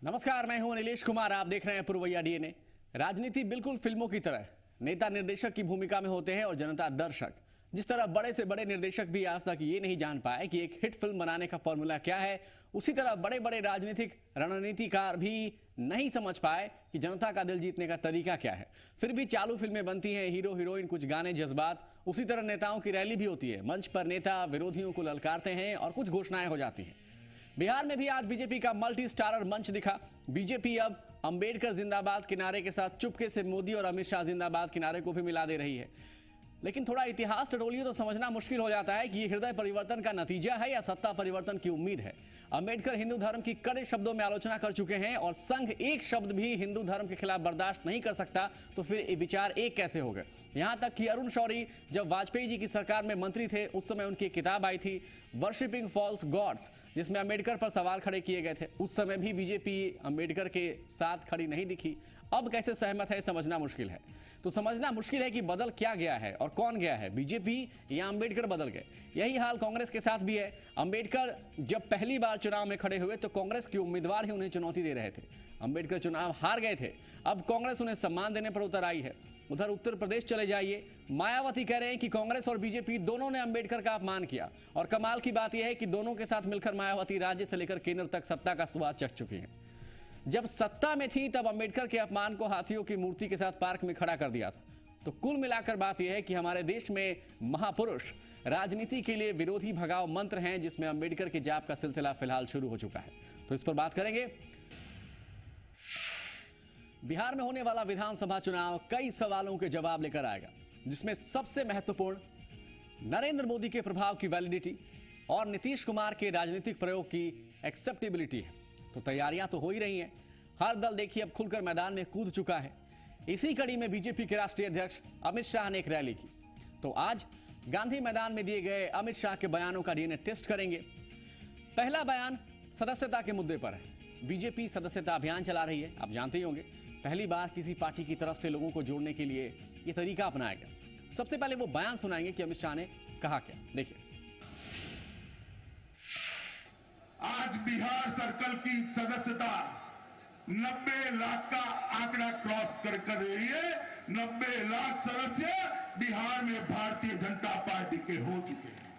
नमस्कार, मैं हूं नीलेश कुमार। आप देख रहे हैं पुरवैया डीएनए। राजनीति बिल्कुल फिल्मों की तरह नेता निर्देशक की भूमिका में होते हैं और जनता दर्शक। जिस तरह बड़े से बड़े निर्देशक भी आज तक ये नहीं जान पाए कि एक हिट फिल्म बनाने का फॉर्मूला क्या है, उसी तरह बड़े बड़े राजनीतिक रणनीतिकार भी नहीं समझ पाए कि जनता का दिल जीतने का तरीका क्या है। फिर भी चालू फिल्में बनती हैं, हीरो हीरोइन, कुछ गाने, जज्बात। उसी तरह नेताओं की रैली भी होती है, मंच पर नेता विरोधियों को ललकारते हैं और कुछ घोषणाएं हो जाती हैं। बिहार में भी आज बीजेपी का मल्टी स्टारर मंच दिखा। बीजेपी अब अंबेडकर जिंदाबाद के नारे के साथ चुपके से मोदी और अमित शाह जिंदाबाद के नारे को भी मिला दे रही है। लेकिन थोड़ा इतिहास टटोलिए तो समझना मुश्किल हो जाता है कि ये हृदय परिवर्तन का नतीजा है या सत्ता परिवर्तन की उम्मीद है। अंबेडकर हिंदू धर्म की कड़े शब्दों में आलोचना कर चुके हैं और संघ एक शब्द भी हिंदू धर्म के खिलाफ बर्दाश्त नहीं कर सकता, तो फिर ये विचार एक कैसे हो गए। यहां तक कि अरुण शौरी जब वाजपेयी जी की सरकार में मंत्री थे, उस समय उनकी किताब आई थी वर्शिपिंग फॉल्स गॉड्स, जिसमें अंबेडकर पर सवाल खड़े किए गए थे। उस समय भी बीजेपी अंबेडकर के साथ खड़ी नहीं दिखी। अब कैसे सहमत है समझना मुश्किल है। तो समझना मुश्किल है कि बदल क्या गया है और कौन गया है, बीजेपी या अंबेडकर बदल गए। यही हाल कांग्रेस के साथ भी है। अंबेडकर जब पहली बार चुनाव में खड़े हुए तो कांग्रेस के उम्मीदवार ही उन्हें चुनौती दे रहे थे। अंबेडकर चुनाव हार गए थे, अब कांग्रेस उन्हें सम्मान देने पर उतर आई है। उधर उत्तर प्रदेश चले जाइए, मायावती कह रहे हैं कि कांग्रेस और बीजेपी दोनों ने अंबेडकर का अपमान किया। और कमाल की बात यह है कि दोनों के साथ मिलकर मायावती राज्य से लेकर केंद्र तक सत्ता का स्वाद चख चुकी हैं। जब सत्ता में थी तब अंबेडकर के अपमान को हाथियों की मूर्ति के साथ पार्क में खड़ा कर दिया था। तो कुल मिलाकर बात यह है कि हमारे देश में महापुरुष राजनीति के लिए विरोधी भगाओ मंत्र हैं, जिसमें अंबेडकर के जाप का सिलसिला फिलहाल शुरू हो चुका है। तो इस पर बात करेंगे। बिहार में होने वाला विधानसभा चुनाव कई सवालों के जवाब लेकर आएगा, जिसमें सबसे महत्वपूर्ण नरेंद्र मोदी के प्रभाव की वैलिडिटी और नीतीश कुमार के राजनीतिक प्रयोग की एक्सेप्टेबिलिटी है। तो तैयारियां तो हो ही रही हैं। हर दल देखिए अब खुलकर मैदान में कूद चुका है। इसी कड़ी में बीजेपी के राष्ट्रीय अध्यक्ष अमित शाह ने एक रैली की। तो आज गांधी मैदान में दिए गए अमित शाह के बयानों का डीएनए टेस्ट करेंगे। पहला बयान सदस्यता के मुद्दे पर है। बीजेपी सदस्यता अभियान चला रही है, आप जानते ही होंगे। पहली बार किसी पार्टी की तरफ से लोगों को जोड़ने के लिए यह तरीका अपनाया गया। सबसे पहले वो बयान सुनाएंगे कि अमित शाह ने कहा क्या। देखिए, आज बिहार सर्कल की सदस्यता 90 लाख का आंकड़ा क्रॉस कर रही है। 90 लाख सदस्य बिहार में भारतीय जनता पार्टी के हो चुके हैं।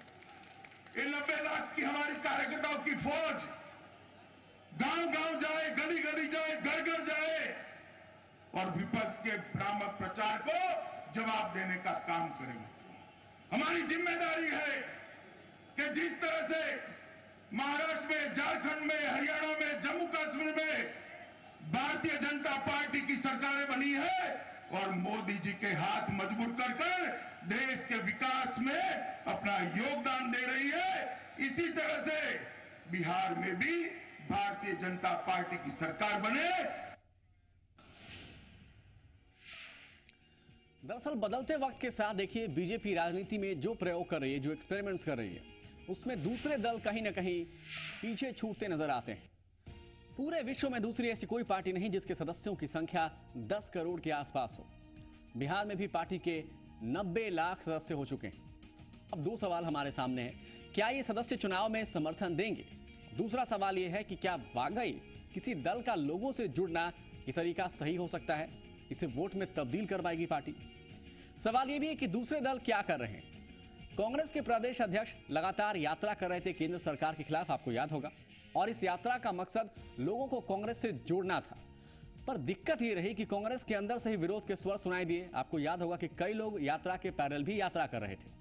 इन 90 लाख की हमारी कार्यकर्ताओं की फौज गांव गांव जाए, गली गली जाए, घर घर जाए और विपक्ष के भ्रामक प्रचार को जवाब देने का काम करेंगे। हमारी जिम्मेदारी है कि जिस तरह से महाराष्ट्र में, झारखंड में, हरियाणा में, जम्मू कश्मीर में भारतीय जनता पार्टी की सरकारें बनी है और मोदी जी के हाथ मजबूत कर देश के विकास में अपना योगदान दे रही है, इसी तरह से बिहार में भी भारतीय जनता पार्टी की सरकार बने। दरअसल बदलते वक्त के साथ देखिए बीजेपी राजनीति में जो प्रयोग कर रही है, जो एक्सपेरिमेंट्स कर रही है, उसमें दूसरे दल कहीं ना कहीं पीछे छूटते नजर आते हैं। पूरे विश्व में दूसरी ऐसी कोई पार्टी नहीं जिसके सदस्यों की संख्या 10 करोड़ के आसपास हो। बिहार में भी पार्टी के 90 लाख सदस्य हो चुके हैं। अब दो सवाल हमारे सामने हैं। क्या ये सदस्य चुनाव में समर्थन देंगे? दूसरा सवाल यह है कि क्या वाकई किसी दल का लोगों से जुड़ना यह तरीका सही हो सकता है? इसे वोट में तब्दील कर पाएगी पार्टी? सवाल यह भी है कि दूसरे दल क्या कर रहे हैं। कांग्रेस के प्रदेश अध्यक्ष लगातार यात्रा कर रहे थे केंद्र सरकार के खिलाफ, आपको याद होगा। और इस यात्रा का मकसद लोगों को कांग्रेस से जोड़ना था। पर दिक्कत यह रही कि कांग्रेस के अंदर से ही विरोध के स्वर सुनाई दिए। आपको याद होगा कि कई लोग यात्रा के पैरेलल भी यात्रा कर रहे थे।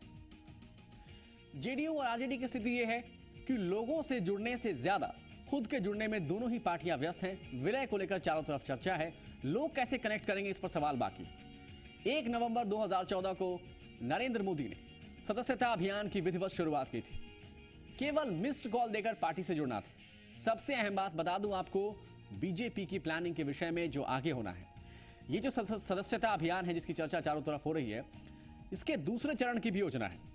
जेडीयू और आरजेडी की स्थिति यह है कि लोगों से जुड़ने से ज्यादा खुद के जुड़ने में दोनों ही पार्टियां व्यस्त हैं। विलय को लेकर चारों तरफ चर्चा है। लोग कैसे कनेक्ट करेंगे, इस पर सवाल बाकी। 1 नवंबर 2014 को नरेंद्र मोदी ने सदस्यता अभियान की विधिवत शुरुआत की थी। केवल मिस्ड कॉल देकर पार्टी से जुड़ना था। सबसे अहम बात बता दूं आपको, बीजेपी की प्लानिंग के विषय में जो आगे होना है, ये जो सदस्यता अभियान है जिसकी चर्चा चारों तरफ हो रही है, इसके दूसरे चरण की भी योजना है।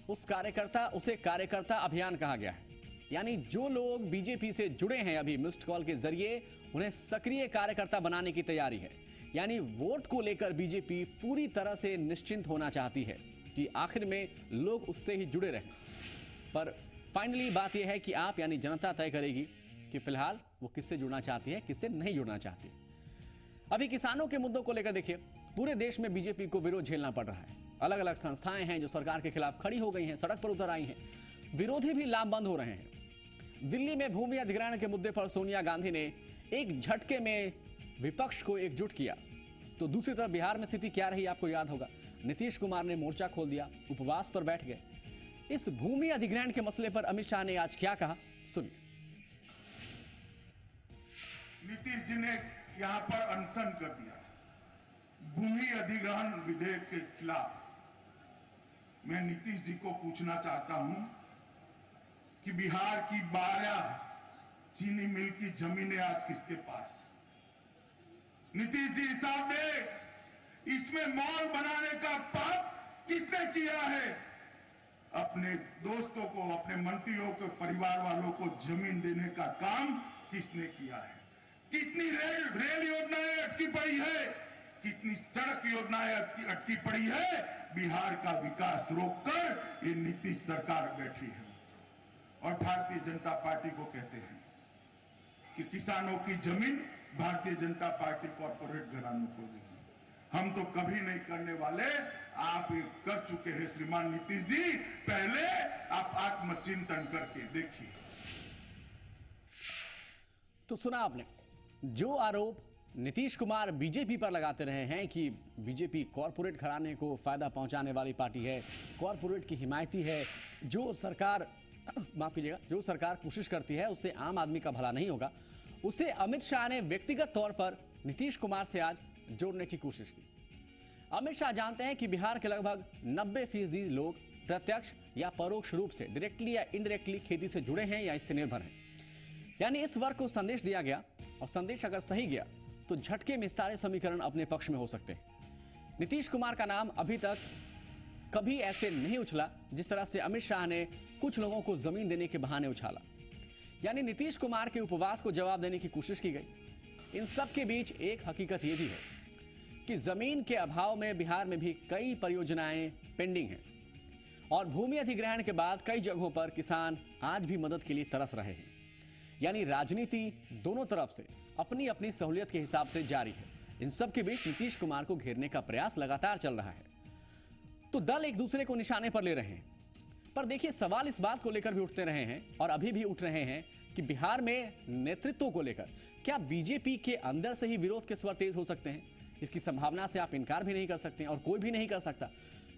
उसे कार्यकर्ता अभियान कहा गया है। यानी जो लोग बीजेपी से जुड़े हैं अभी मिस्ड कॉल के जरिए, उन्हें सक्रिय कार्यकर्ता बनाने की तैयारी है। यानी वोट को लेकर बीजेपी पूरी तरह से निश्चिंत होना चाहती है कि आखिर में लोग उससे ही जुड़े रहें। पर फाइनली बात यह है कि आप यानी जनता तय करेगी कि फिलहाल वो किससे जुड़ना चाहती है, किससे नहीं जुड़ना चाहती। अभी किसानों के मुद्दों को लेकर देखिए, पूरे देश में बीजेपी को विरोध झेलना पड़ रहा है। अलग अलग संस्थाएं हैं जो सरकार के खिलाफ खड़ी हो गई हैं, सड़क पर उतर आई हैं। विरोधी भी लामबंद हो रहे हैं। दिल्ली में भूमि अधिग्रहण के मुद्दे पर सोनिया गांधी ने एक झटके में विपक्ष को एकजुट किया, तो दूसरी तरफ बिहार में स्थिति क्या रही आपको याद होगा। नीतीश कुमार ने मोर्चा खोल दिया, उपवास पर बैठ गए। इस भूमि अधिग्रहण के मसले पर अमित शाह ने आज क्या कहा, सुनिए। नीतीश जी ने यहां पर अनशन कर दिया भूमि अधिग्रहण विधेयक के खिलाफ। मैं नीतीश जी को पूछना चाहता हूं कि बिहार की 12 चीनी मिल की जमीनें आज किसके पास? नीतीश जी हिसाब दे, इसमें मॉल बनाने का पाप किसने किया है? अपने दोस्तों को, अपने मंत्रियों के परिवार वालों को जमीन देने का काम किसने किया है? कितनी रेल योजनाएं अटकी पड़ी है, कितनी सड़क योजनाएं अटकी पड़ी है। बिहार का विकास रोककर ये नीतीश सरकार बैठी है। और भारतीय जनता पार्टी को कहते हैं कि किसानों की जमीन भारतीय जनता पार्टी कॉर्पोरेट घरानों को देगी। हम तो कभी नहीं करने वाले, आप ये कर चुके हैं श्रीमान नीतीश जी। पहले आप आत्मचिंतन करके देखिए। तो सुना आपने, जो आरोप नीतीश कुमार बीजेपी पर लगाते रहे हैं कि बीजेपी कॉर्पोरेट घराने को फायदा पहुंचाने वाली पार्टी है, कॉर्पोरेट की हिमायती है, जो सरकार माफ कीजिएगा, जो सरकार कोशिश करती है उससे आम आदमी का भला नहीं होगा, उसे अमित शाह ने व्यक्तिगत तौर पर नीतीश कुमार से आज जोड़ने की कोशिश की। अमित शाह जानते हैं कि बिहार के लगभग 90% लोग प्रत्यक्ष या परोक्ष रूप से, डायरेक्टली या इनडायरेक्टली खेती से जुड़े हैं या इससे निर्भर हैं। यानी इस वर्ग को संदेश दिया गया, और संदेश अगर सही गया तो झटके में सारे समीकरण अपने पक्ष में हो सकते हैं। नीतीश कुमार का नाम अभी तक कभी ऐसे नहीं उछला जिस तरह से अमित शाह ने कुछ लोगों को जमीन देने के बहाने उछाला। यानी नीतीश कुमार के उपवास को जवाब देने की कोशिश की गई। इन सब के बीच एक हकीकत यह भी है कि जमीन के अभाव में बिहार में भी कई परियोजनाएं पेंडिंग हैं, और भूमि अधिग्रहण के बाद कई जगहों पर किसान आज भी मदद के लिए तरस रहे हैं। यानी राजनीति दोनों तरफ से अपनी अपनी सहूलियत के हिसाब से जारी है। इन सब के बीच नीतीश कुमार को घेरने का प्रयास लगातार चल रहा है, तो दल एक दूसरे को निशाने पर ले रहे हैं। पर देखिए, सवाल इस बात को लेकर भी उठते रहे हैं और अभी भी उठ रहे हैं कि बिहार में नेतृत्व को लेकर क्या बीजेपी के अंदर से ही विरोध के स्वर तेज हो सकते हैं। इसकी संभावना से आप इनकार भी नहीं कर सकते और कोई भी नहीं कर सकता,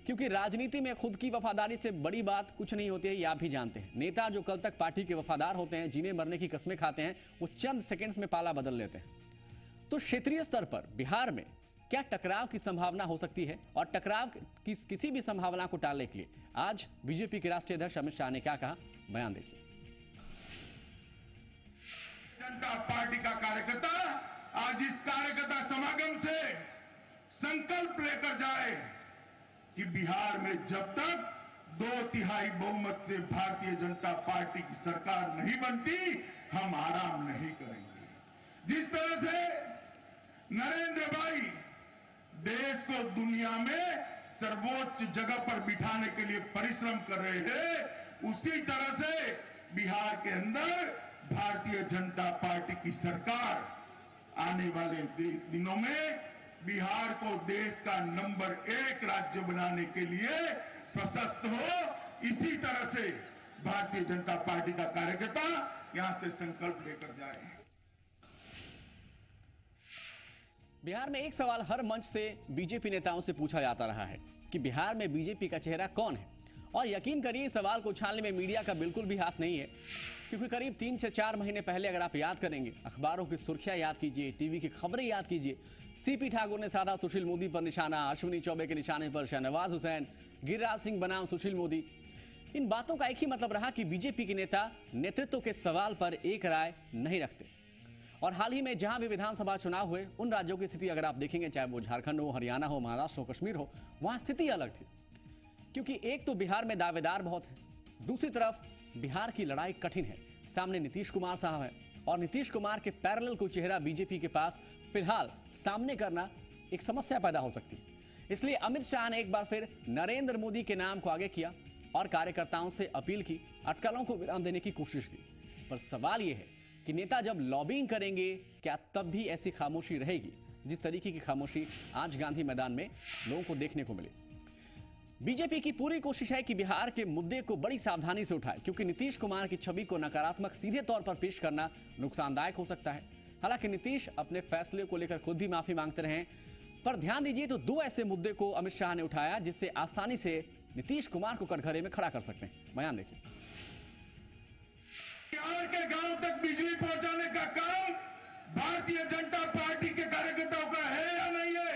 क्योंकि राजनीति में खुद की वफादारी से बड़ी बात कुछ नहीं होती है, ये आप भी जानते हैं। नेता जो कल तक पार्टी के वफादार होते हैं, जीने मरने की कस्में खाते हैं, वो चंद सेकंड्स में पाला बदल लेते हैं। तो क्षेत्रीय स्तर पर बिहार में क्या टकराव की संभावना हो सकती है, और टकराव की किसी भी संभावना को टालने के लिए आज बीजेपी के राष्ट्रीय अध्यक्ष अमित शाह ने क्या कहा, बयान देखिए। जनता पार्टी का कार्यकर्ता आज इस कार्यकर्ता समागम से संकल्प लेकर जाए कि बिहार में जब तक 2/3 बहुमत से भारतीय जनता पार्टी की सरकार नहीं बनती, हम आराम नहीं करेंगे। जिस तरह से नरेंद्र भाई देश को दुनिया में सर्वोच्च जगह पर बिठाने के लिए परिश्रम कर रहे हैं, उसी तरह से बिहार के अंदर भारतीय जनता पार्टी की सरकार आने वाले दिनों में बिहार को देश का नंबर 1 राज्य बनाने के लिए प्रशस्त हो। इसी तरह से भारतीय जनता पार्टी का कार्यकर्ता यहां से संकल्प लेकर जाए। बिहार में एक सवाल हर मंच से बीजेपी नेताओं से पूछा जाता रहा है कि बिहार में बीजेपी का चेहरा कौन है, और यकीन करिए इस सवाल को उछालने में मीडिया का बिल्कुल भी हाथ नहीं है, क्योंकि करीब 3 से 4 महीने पहले अगर आप याद करेंगे, अखबारों की सुर्खियां याद कीजिए, टीवी की खबरें याद कीजिए, सीपी ठाकुर ने साधा सुशील मोदी पर निशाना, अश्विनी चौबे के निशाने पर शहनवाज हुसैन, गिरिराज सिंह बनाम सुशील मोदी। इन बातों का एक ही मतलब रहा कि बीजेपी के नेता नेतृत्व के सवाल पर एक राय नहीं रखते। और हाल ही में जहां भी विधानसभा चुनाव हुए, उन राज्यों की स्थिति अगर आप देखेंगे, चाहे वो झारखंड हो, हरियाणा हो, महाराष्ट्र हो, कश्मीर हो, वहां स्थिति अलग थी। क्योंकि एक तो बिहार में दावेदार बहुत है, दूसरी तरफ बिहार की लड़ाई कठिन है। सामने नीतीश कुमार साहब है, और नीतीश कुमार के पैरेलल को चेहरा बीजेपी के पास फिलहाल सामने करना एक समस्या पैदा हो सकती है। इसलिए अमित शाह ने एक बार फिर नरेंद्र मोदी के नाम को आगे किया और कार्यकर्ताओं से अपील की, अटकलों को विराम देने की कोशिश की। पर सवाल यह है कि नेता जब लॉबिंग करेंगे क्या तब भी ऐसी खामोशी रहेगी जिस तरीके की खामोशी आज गांधी मैदान में लोगों को देखने को मिली। बीजेपी की पूरी कोशिश है कि बिहार के मुद्दे को बड़ी सावधानी से उठाए, क्योंकि नीतीश कुमार की छवि को नकारात्मक सीधे तौर पर पेश करना नुकसानदायक हो सकता है। हालांकि नीतीश अपने फैसले को लेकर खुद भी माफी मांगते रहे, पर ध्यान दीजिए तो दो ऐसे मुद्दे को अमित शाह ने उठाया जिससे आसानी से नीतीश कुमार को कटघरे में खड़ा कर सकते हैं। बयान देखिए। बिहार के गांव तक बिजली पहुंचाने का काम भारतीय जनता पार्टी के कार्यकर्ताओं का है या नहीं है?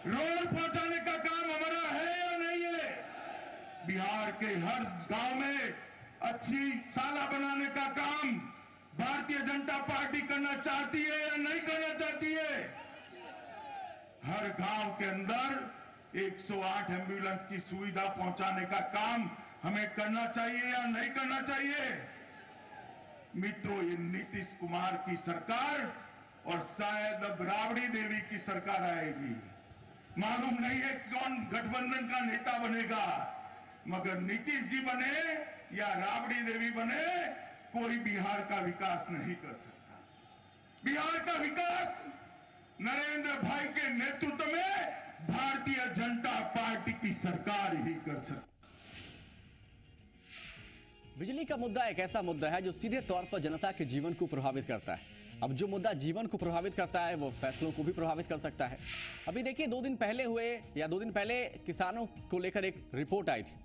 रोड पहुंचाने का काम हमारा है या नहीं है? बिहार के हर गांव में अच्छी साला बनाने का काम भारतीय जनता पार्टी करना चाहती है या नहीं करना चाहती है? हर गांव के अंदर 108 एम्बुलेंस की सुविधा पहुंचाने का काम हमें करना चाहिए या नहीं करना चाहिए? मित्रों, ये नीतीश कुमार की सरकार और शायद अब राबड़ी देवी की सरकार आएगी। मालूम नहीं है कौन गठबंधन का नेता बनेगा, मगर नीतीश जी बने या राबड़ी देवी बने, कोई बिहार का विकास नहीं कर सकता। बिहार का विकास नरेंद्र भाई के नेतृत्व में भारतीय जनता पार्टी की सरकार ही कर सकती। बिजली का मुद्दा एक ऐसा मुद्दा है जो सीधे तौर पर जनता के जीवन को प्रभावित करता है। अब जो मुद्दा जीवन को प्रभावित करता है वो फैसलों को भी प्रभावित कर सकता है। अभी देखिए 2 दिन पहले किसानों को लेकर एक रिपोर्ट आई थी।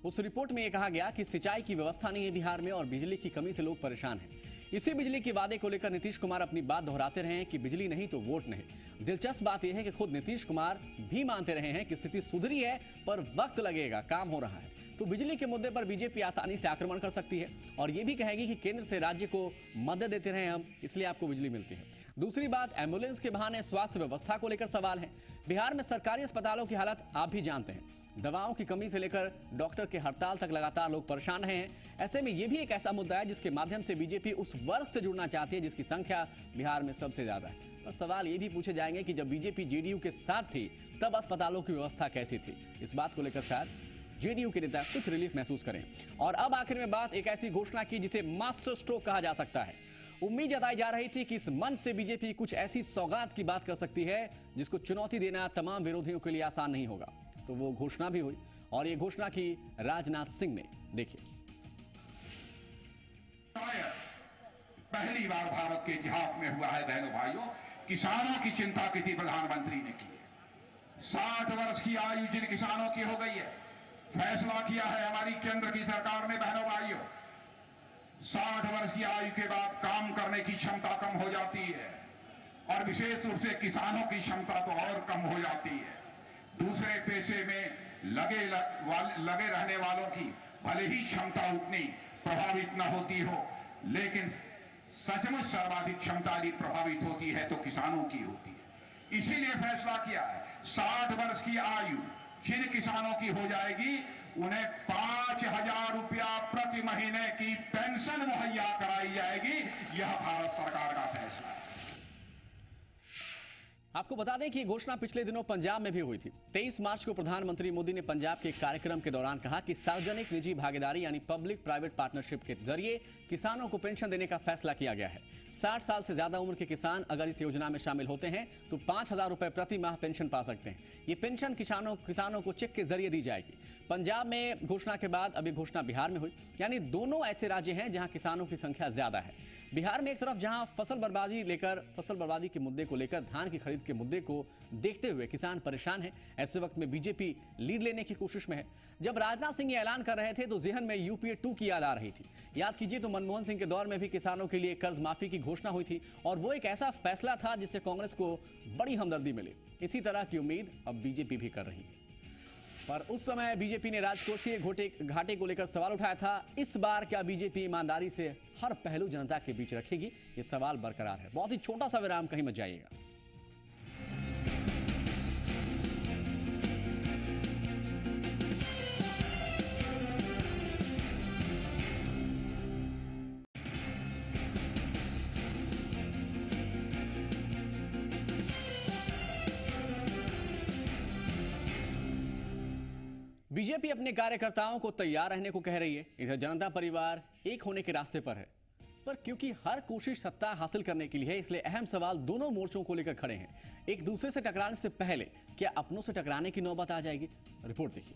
उस रिपोर्ट में यह कहा गया कि सिंचाई की व्यवस्था नहीं है बिहार में और बिजली की कमी से लोग परेशान हैं। इसी बिजली के वादे को लेकर नीतीश कुमार अपनी बात दोहराते रहे हैं कि बिजली नहीं तो वोट नहीं। दिलचस्प बात यह है कि खुद नीतीश कुमार भी मानते रहे हैं कि स्थिति सुधरी है पर वक्त लगेगा, काम हो रहा है। तो बिजली के मुद्दे पर बीजेपी आसानी से आक्रमण कर सकती है और यह भी कहेगी कि केंद्र से राज्य को मदद देते रहे हम, इसलिए आपको बिजली मिलती है। दूसरी बात, एम्बुलेंस के बहाने स्वास्थ्य व्यवस्था को लेकर सवाल है। बिहार में सरकारी अस्पतालों की हालत आप भी जानते हैं। दवाओं की कमी से लेकर डॉक्टर के हड़ताल तक लगातार लोग परेशान रहे हैं। ऐसे में यह भी एक ऐसा मुद्दा है जिसके माध्यम से बीजेपी उस वर्ग से जुड़ना चाहती है जिसकी संख्या बिहार में सबसे ज्यादा है। पर सवाल ये भी पूछे जाएंगे कि जब बीजेपी जेडीयू के साथ थी तब अस्पतालों की व्यवस्था कैसी थी। इस बात को लेकर शायद जेडीयू के नेता कुछ रिलीफ महसूस करें। और अब आखिर में बात एक ऐसी घोषणा की जिसे मास्टर स्ट्रोक कहा जा सकता है। उम्मीद जताई जा रही थी कि इस मंच से बीजेपी कुछ ऐसी सौगात की बात कर सकती है जिसको चुनौती देना तमाम विरोधियों के लिए आसान नहीं होगा। तो वो घोषणा भी हुई और ये घोषणा की राजनाथ सिंह ने। देखिए, पहली बार भारत के इतिहास में हुआ है बहनों भाइयों, किसानों की चिंता किसी प्रधानमंत्री ने की है। 60 वर्ष की आयु जिन किसानों की हो गई है, फैसला किया है हमारी केंद्र की सरकार ने बहनों भाइयों, 60 वर्ष की आयु के बाद काम करने की क्षमता कम हो जाती है और विशेष रूप से किसानों की क्षमता तो और कम हो जाती है। दूसरे पेशे में लगे रहने वालों की भले ही क्षमता उतनी प्रभावित न होती हो, लेकिन सचमुच सर्वाधिक क्षमता यदि प्रभावित होती है तो किसानों की होती है। इसीलिए फैसला किया है 60 वर्ष की आयु जिन किसानों की हो जाएगी उन्हें 5,000 रुपया प्रति महीने की पेंशन मुहैया कराई जाएगी। यह भारत सरकार का फैसला है। आपको बता दें कि घोषणा पिछले दिनों पंजाब में भी हुई थी। 23 मार्च को प्रधानमंत्री मोदी ने पंजाब के एक कार्यक्रम के दौरान कहा कि सार्वजनिक निजी भागीदारी यानी पब्लिक प्राइवेट पार्टनरशिप के जरिए किसानों को पेंशन देने का फैसला किया गया है। 60 साल से ज्यादा उम्र के किसान अगर इस योजना में शामिल होते हैं तो 5,000 रुपए प्रति माह पेंशन पा सकते हैं। ये पेंशन किसानों को चेक के जरिए दी जाएगी। पंजाब में घोषणा के बाद अभी घोषणा बिहार में हुई, यानी दोनों ऐसे राज्य हैं जहां किसानों की संख्या ज्यादा है। बिहार में एक तरफ जहां फसल बर्बादी के मुद्दे को लेकर, धान की खरीद के मुद्दे को देखते हुए किसान परेशान है, ऐसे वक्त में बीजेपी लीड लेने की कोशिश में है। जब राजनाथ सिंह ये ऐलान कर रहे थे तो जेहन में यूपीए 2 की याद आ रही थी। याद कीजिए तो मनमोहन सिंह के दौर में भी किसानों के लिए कर्ज माफी की घोषणा हुई थी और वो एक ऐसा फैसला था जिससे कांग्रेस को बड़ी हमदर्दी मिली। इसी तरह की उम्मीद अब बीजेपी भी कर रही है। पर उस समय बीजेपी ने राजकोषीय घाटे को लेकर सवाल उठाया था। इस बार क्या बीजेपी ईमानदारी से हर पहलू जनता के बीच रखेगी? ये सवाल बरकरार है। बहुत ही छोटा सा विराम, कहीं मत जाइएगा। बीजेपी अपने कार्यकर्ताओं को तैयार रहने को कह रही है। इधर जनता परिवार एक होने के रास्ते पर है, पर क्योंकि हर कोशिश सत्ता हासिल करने की लिए है, इसलिए अहम सवाल दोनों मोर्चों को लेकर खड़े हैं। एक दूसरे से टकराने से पहले क्या अपनों से टकराने की नौबत आ जाएगी? रिपोर्ट देखिए।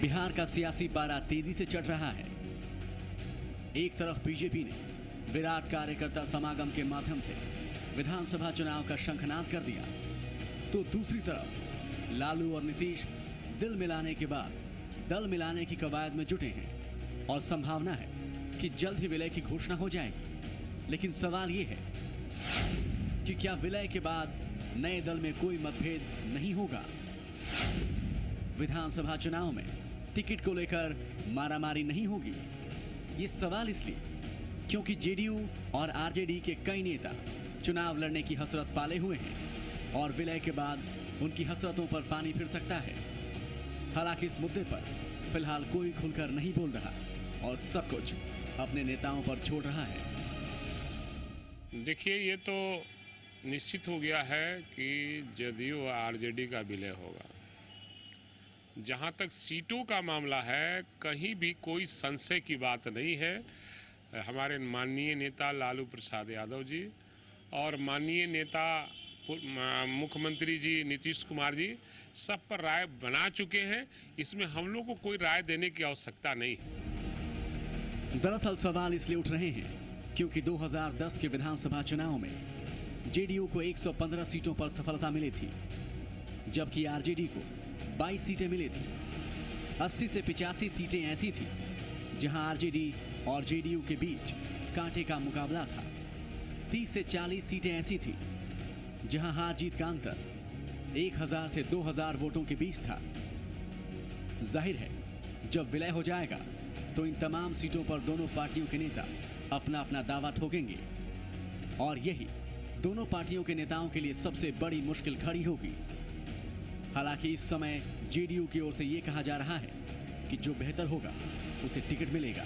बिहार का सियासी पारा तेजी से चढ़ रहा है। एक तरफ बीजेपी ने विराट कार्यकर्ता समागम के माध्यम से विधानसभा चुनाव का शंखनाद कर दिया, तो दूसरी तरफ लालू और नीतीश दिल मिलाने के बाद दल मिलाने की कवायद में जुटे हैं और संभावना है कि जल्द ही विलय की घोषणा हो जाएगी। लेकिन सवाल यह है कि क्या विलय के बाद नए दल में कोई मतभेद नहीं होगा? विधानसभा चुनाव में टिकट को लेकर मारामारी नहीं होगी? ये सवाल इसलिए क्योंकि जेडीयू और आरजेडी के कई नेता चुनाव लड़ने की हसरत पाले हुए हैं और विलय के बाद उनकी हसरतों पर पानी फिर सकता है। हालांकि इस मुद्दे पर फिलहाल कोई खुलकर नहीं बोल रहा और सब कुछ अपने नेताओं पर छोड़ रहा है। देखिए, ये तो निश्चित हो गया है कि जदयू और आरजेडी का विलय होगा। जहां तक सीटों का मामला है, कहीं भी कोई संशय की बात नहीं है। हमारे माननीय नेता लालू प्रसाद यादव जी और माननीय नेता मुख्यमंत्री जी नीतीश कुमार जी सब पर राय बना चुके हैं। इसमें हम लोग को कोई राय देने की आवश्यकता नहीं है। दरअसल सवाल इसलिए उठ रहे हैं क्योंकि 2010 के विधानसभा चुनाव में जेडीयू को 115 सीटों पर सफलता मिली थी, जबकि आरजेडी को 22 सीटें मिली थी। 80 से 85 सीटें ऐसी थी जहां आरजेडी और जेडीयू के बीच कांटे का मुकाबला था। 30 से 40 सीटें ऐसी थी जहां हार जीत का अंतर 1000 से 2000 वोटों के बीच था। जाहिर है, जब विलय हो जाएगा तो इन तमाम सीटों पर दोनों पार्टियों के नेता अपना अपना दावा ठोकेंगे और यही दोनों पार्टियों के नेताओं के लिए सबसे बड़ी मुश्किल खड़ी होगी। हालांकि इस समय जेडीयू की ओर से यह कहा जा रहा है कि जो बेहतर होगा उसे टिकट मिलेगा।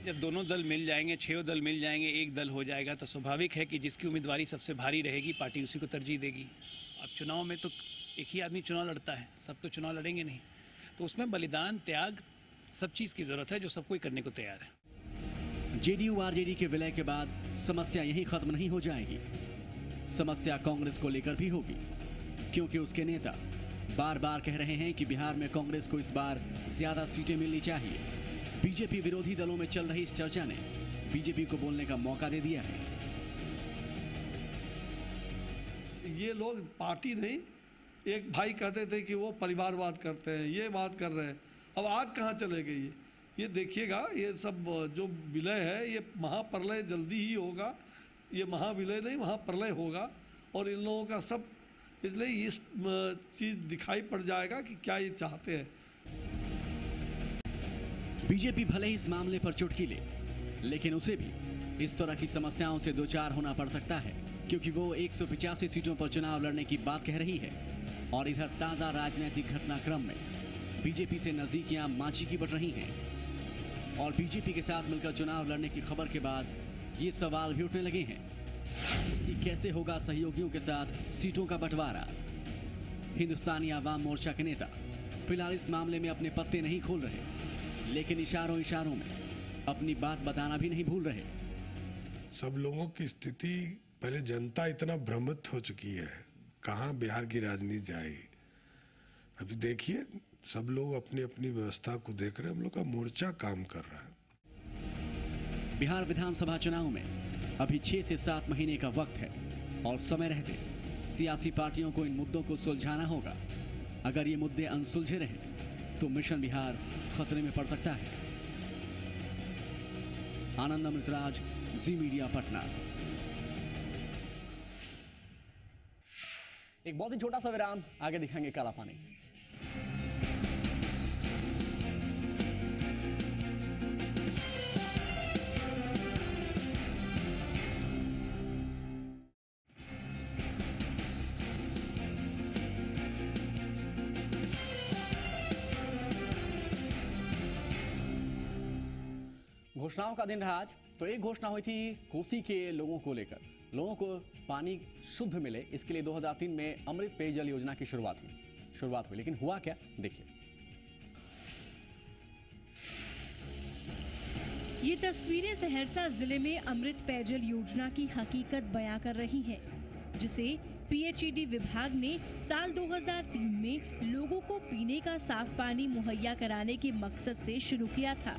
जब दोनों दल मिल जाएंगे, 6 दल मिल जाएंगे, एक दल हो जाएगा, तो स्वाभाविक है कि जिसकी उम्मीदवारी सबसे भारी रहेगी पार्टी उसी को तरजीह देगी। अब चुनाव में तो एक ही आदमी चुनाव लड़ता है, सब तो चुनाव लड़ेंगे नहीं, तो उसमें बलिदान, त्याग, सब चीज़ की जरूरत है जो सब कोई करने को तैयार है। जेडीयू आरजेडी के विलय के बाद समस्या यही खत्म नहीं हो जाएगी। समस्या कांग्रेस को लेकर भी होगी, क्योंकि उसके नेता बार बार कह रहे हैं कि बिहार में कांग्रेस को इस बार ज्यादा सीटें मिलनी चाहिए। बीजेपी विरोधी दलों में चल रही इस चर्चा ने बीजेपी को बोलने का मौका दे दिया है। ये लोग पार्टी नहीं, एक भाई कहते थे कि वो परिवारवाद करते हैं, ये बात कर रहे हैं। अब आज कहाँ चले गए ये देखिएगा। ये सब जो विलय है, ये महाप्रलय जल्दी ही होगा। ये महाविलय नहीं, महाप्रलय होगा और इन लोगों का सब, इसलिए इस चीज दिखाई पड़ जाएगा कि क्या ये चाहते हैं। बीजेपी भले ही इस मामले पर चुटकी ले, लेकिन उसे भी इस तरह की समस्याओं से दो चार होना पड़ सकता है, क्योंकि वो 185 सीटों पर चुनाव लड़ने की बात कह रही है और इधर ताजा राजनीतिक घटनाक्रम में बीजेपी से नजदीकियां मांझी की बढ़ रही हैं और बीजेपी के साथ मिलकर चुनाव लड़ने की खबर के बाद ये सवाल भी उठने लगे हैं कि कैसे होगा सहयोगियों के साथ सीटों का बंटवारा। हिंदुस्तानी आवाम मोर्चा के नेता फिलहाल इस मामले में अपने पत्ते नहीं खोल रहे, लेकिन इशारों इशारों में अपनी बात बताना भी नहीं भूल रहे। सब लोगों की स्थिति, पहले जनता इतना भ्रमित हो चुकी है, कहाँ बिहार की राजनीति जाएगी। अभी देखिए, सब लोग अपनी अपनी व्यवस्था को देख रहे हैं, हम लोग का मोर्चा काम कर रहा है। बिहार विधानसभा चुनाव में अभी 6 से 7 महीने का वक्त है और समय रहते सियासी पार्टियों को इन मुद्दों को सुलझाना होगा। अगर ये मुद्दे अनसुलझे रहे तो मिशन बिहार खतरे में पड़ सकता है। आनंद अमृतराज, जी मीडिया, पटना। एक बहुत ही छोटा सा विराम, आगे दिखाएंगे काला पानी। घोषणाओं का दिन रहा आज। तो एक घोषणा हुई थी कोसी के लोगों को लेकर, लोगों को पानी शुद्ध मिले, इसके लिए 2003 में अमृत पेयजल योजना की शुरुआत हुई। शुरुआत हुई। लेकिन हुआ क्या, देखिए। ये तस्वीरें सहरसा जिले में अमृत पेयजल योजना की हकीकत बयां कर रही हैं, जिसे पीएचईडी विभाग ने साल 2003 में लोगों को पीने का साफ पानी मुहैया कराने के मकसद से शुरू किया था।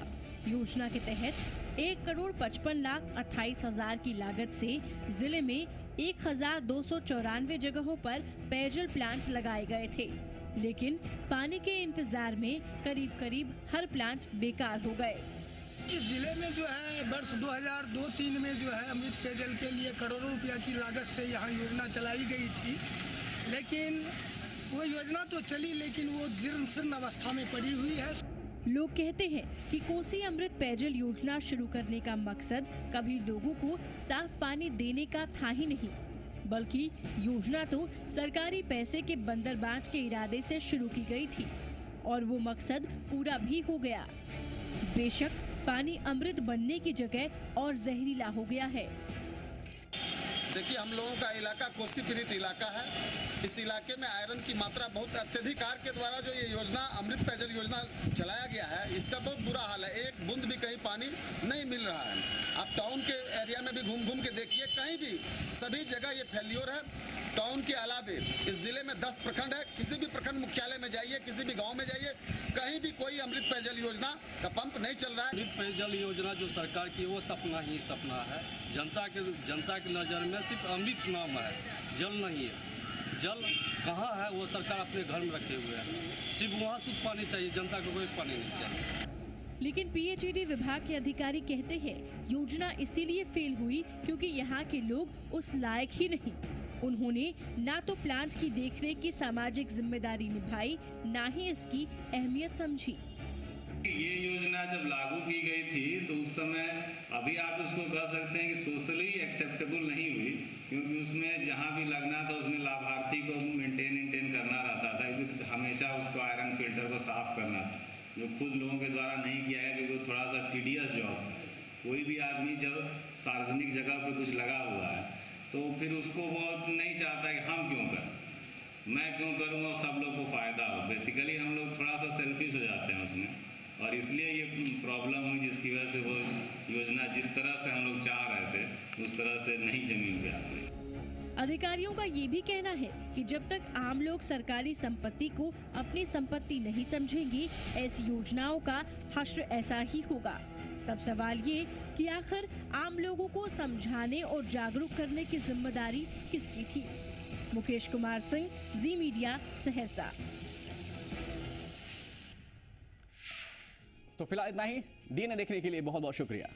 योजना के तहत 1,55,28,000 की लागत से जिले में 1,294 जगहों पर पेयजल प्लांट लगाए गए थे, लेकिन पानी के इंतजार में करीब हर प्लांट बेकार हो गए। इस जिले में जो है वर्ष 2002-03 में जो है अमृत पेयजल के लिए करोड़ों रुपया की लागत से यहाँ योजना चलाई गई थी, लेकिन वो योजना तो चली, लेकिन वो जीर्ण अवस्था में पड़ी हुई है। लोग कहते हैं कि कोसी अमृत पेयजल योजना शुरू करने का मकसद कभी लोगों को साफ पानी देने का था ही नहीं, बल्कि योजना तो सरकारी पैसे के बंदरबांट के इरादे से शुरू की गई थी और वो मकसद पूरा भी हो गया। बेशक पानी अमृत बनने की जगह और जहरीला हो गया है। देखिए, हम लोगों का इलाका कोसी पीड़ित इलाका है। इस इलाके में आयरन की मात्रा बहुत अत्यधिक। सरकार के द्वारा जो ये योजना अमृत पेयजल योजना चलाया गया है, इसका बहुत बुरा हाल है। एक बूंद भी कहीं पानी नहीं मिल रहा है। आप टाउन के एरिया में भी घूम के देखिए, कहीं भी सभी जगह ये फेल्योर है। टाउन के अलावे इस जिले में 10 प्रखंड है। किसी भी प्रखंड मुख्यालय में जाइए, किसी भी गाँव में जाइए, कहीं भी कोई अमृत पेयजल योजना का पंप नहीं चल रहा है। अमृत पेयजल योजना जो सरकार की, वो सपना ही सपना है। जनता की नज़र में सिर्फ अमृत नाम है, जल नहीं है। जल कहाँ है वो सरकार अपने घर में रखे हुए है। सिर्फ वहाँ शुद्ध पानी चाहिए, जनता को कोई पानी नहीं चाहिए। लेकिन पीएचईडी विभाग के अधिकारी कहते हैं योजना इसीलिए फेल हुई क्योंकि यहाँ के लोग उस लायक ही नहीं। उन्होंने ना तो प्लांट की देखरेख की सामाजिक जिम्मेदारी निभाई, ना ही इसकी अहमियत समझी। ये योजना जब लागू की गई थी तो उस समय अभी आप उसको कह सकते हैं कि सोशली एक्सेप्टेबल नहीं हुई, क्योंकि उसमें जहाँ भी लगना था उसमें लाभार्थी को मेंटेन करना रहता था, क्योंकि हमेशा उसको आयरन फिल्टर को साफ करना था, जो खुद लोगों के द्वारा नहीं किया है, क्योंकि थोड़ा सा टीडियस जॉब। कोई भी आदमी जब सार्वजनिक जगह पर कुछ लगा हुआ है तो फिर उसको वो नहीं चाहता कि हम क्यों करें, मैं क्यों करूँगा, सब लोग को फ़ायदा हो। बेसिकली हम लोग थोड़ा सा सेल्फिश हो जाते हैं उसमें, और इसलिए ये प्रॉब्लम हुई, जिसकी वजह से वो योजना जिस तरह से हम लोग चाह रहे थे उस तरह से नहीं जमीन पे आ गई। अधिकारियों का ये भी कहना है कि जब तक आम लोग सरकारी संपत्ति को अपनी संपत्ति नहीं समझेंगे, ऐसी योजनाओं का हश्र ऐसा ही होगा। तब सवाल ये कि आखिर आम लोगों को समझाने और जागरूक करने की जिम्मेदारी किसकी थी। मुकेश कुमार सिंह, जी मीडिया, सहरसा। तो फिलहाल इतना ही। डीएनए देखने के लिए बहुत बहुत शुक्रिया।